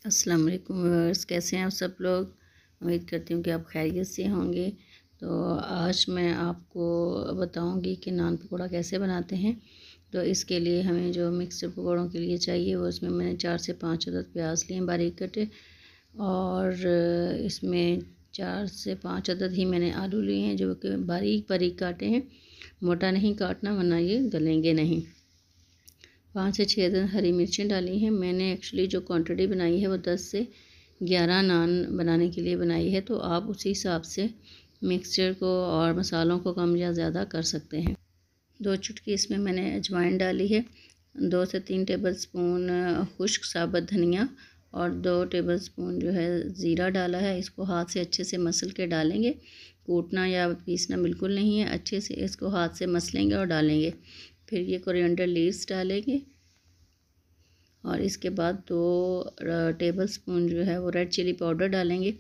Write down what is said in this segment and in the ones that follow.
अस्सलाम वालेकुम व्यूअर्स, कैसे हैं आप सब लोग। उम्मीद करती हूँ कि आप खैरियत से होंगे। तो आज मैं आपको बताऊंगी कि नान पकौड़ा कैसे बनाते हैं। तो इसके लिए हमें जो मिक्सड पकौड़ों के लिए चाहिए वो इसमें मैंने 4 से 5 अदद प्याज लिए बारीक कटे, और इसमें 4 से 5 अदद ही मैंने आलू लिए हैं जो कि बारीक बारीक काटे हैं। मोटा नहीं काटना वरना ये गलेंगे नहीं। 5 से 6 अदद हरी मिर्चें डाली हैं। मैंने एक्चुअली जो क्वांटिटी बनाई है वो 10 से 11 नान बनाने के लिए बनाई है, तो आप उसी हिसाब से मिक्सचर को और मसालों को कम या ज़्यादा कर सकते हैं। 2 चुटकी इसमें मैंने अजवाइन डाली है, 2 से 3 टेबलस्पून खुश्क साबुत धनिया और 2 टेबलस्पून जो है ज़ीरा डाला है। इसको हाथ से अच्छे से मसल के डालेंगे, कूटना या पीसना बिल्कुल नहीं है। अच्छे से इसको हाथ से मसलेंगे और डालेंगे। फिर ये कोरिएंडर लीव्स डालेंगे और इसके बाद 2 टेबलस्पून जो है वो रेड चिली पाउडर डालेंगे।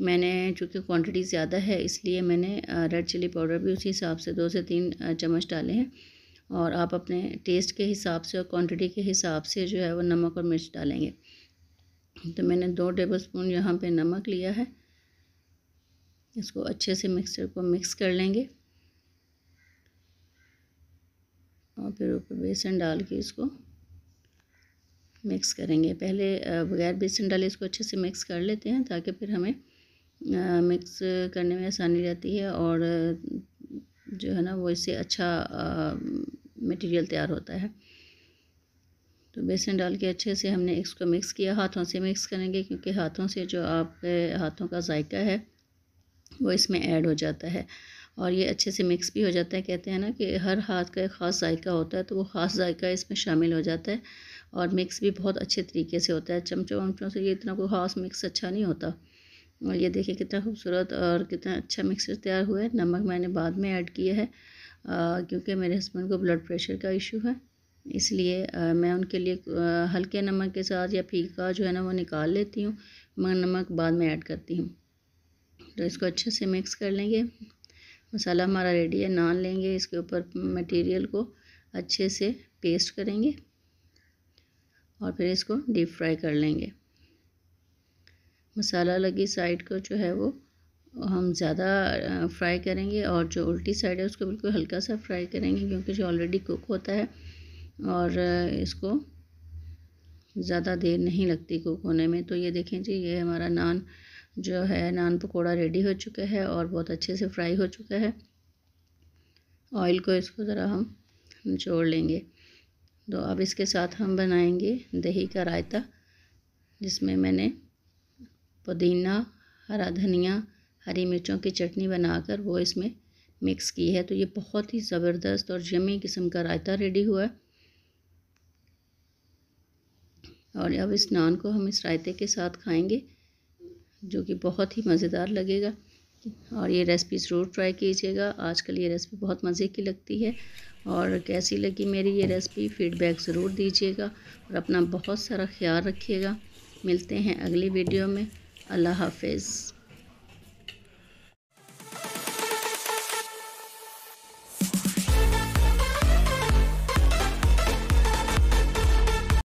मैंने चूँकि क्वांटिटी ज़्यादा है इसलिए मैंने रेड चिली पाउडर भी उसी हिसाब से 2 से 3 चम्मच डाले हैं, और आप अपने टेस्ट के हिसाब से और क्वांटिटी के हिसाब से जो है वो नमक और मिर्च डालेंगे। तो मैंने 2 टेबलस्पून यहाँ पे नमक लिया है। इसको अच्छे से मिक्सर को मिक्स कर लेंगे और फिर ऊपर बेसन डाल के इसको मिक्स करेंगे। पहले बगैर बेसन डाले इसको अच्छे से मिक्स कर लेते हैं ताकि फिर हमें मिक्स करने में आसानी रहती है, और जो है ना वो इससे अच्छा मटेरियल तैयार होता है। तो बेसन डाल के अच्छे से हमने इसको मिक्स किया। हाथों से मिक्स करेंगे क्योंकि हाथों से जो आपके हाथों का जायका है वो इसमें ऐड हो जाता है और ये अच्छे से मिक्स भी हो जाता है। कहते हैं ना कि हर हाथ का एक ख़ास जायका होता है, तो वो ख़ास जायका इसमें शामिल हो जाता है और मिक्स भी बहुत अच्छे तरीके से होता है। चमचों वमचों से ये इतना कोई ख़ास मिक्स अच्छा नहीं होता। और ये देखिए कितना खूबसूरत और कितना अच्छा मिक्सर तैयार हुआ है। नमक मैंने बाद में ऐड किया है क्योंकि मेरे हस्बैंड को ब्लड प्रेशर का इशू है, इसलिए मैं उनके लिए हल्के नमक के साथ या फीका जो है ना वो निकाल लेती हूँ, मगर नमक बाद में ऐड करती हूँ। तो इसको अच्छे से मिक्स कर लेंगे। मसाला हमारा रेडी है। नान लेंगे, इसके ऊपर मटेरियल को अच्छे से पेस्ट करेंगे और फिर इसको डीप फ्राई कर लेंगे। मसाला लगी साइड को जो है वो हम ज़्यादा फ्राई करेंगे और जो उल्टी साइड है उसको बिल्कुल हल्का सा फ्राई करेंगे क्योंकि जो ऑलरेडी कुक होता है और इसको ज़्यादा देर नहीं लगती कुक होने में। तो ये देखें जी, ये हमारा नान जो है नान पकोड़ा रेडी हो चुका है और बहुत अच्छे से फ्राई हो चुका है। ऑयल को इसको ज़रा हम निचोड़ लेंगे। तो अब इसके साथ हम बनाएंगे दही का रायता, जिसमें मैंने पुदीना, हरा धनिया, हरी मिर्चों की चटनी बनाकर वो इसमें मिक्स की है। तो ये बहुत ही ज़बरदस्त और यम्मी किस्म का रायता रेडी हुआ है। और अब इस नान को हम इस रायते के साथ खाएंगे जो कि बहुत ही मज़ेदार लगेगा। और ये रेसिपी ज़रूर ट्राई कीजिएगा। आजकल ये रेसिपी बहुत मज़े की लगती है। और कैसी लगी मेरी ये रेसिपी फ़ीडबैक ज़रूर दीजिएगा और अपना बहुत सारा ख्याल रखिएगा। मिलते हैं अगली वीडियो में। अल्लाह हाफ़िज़।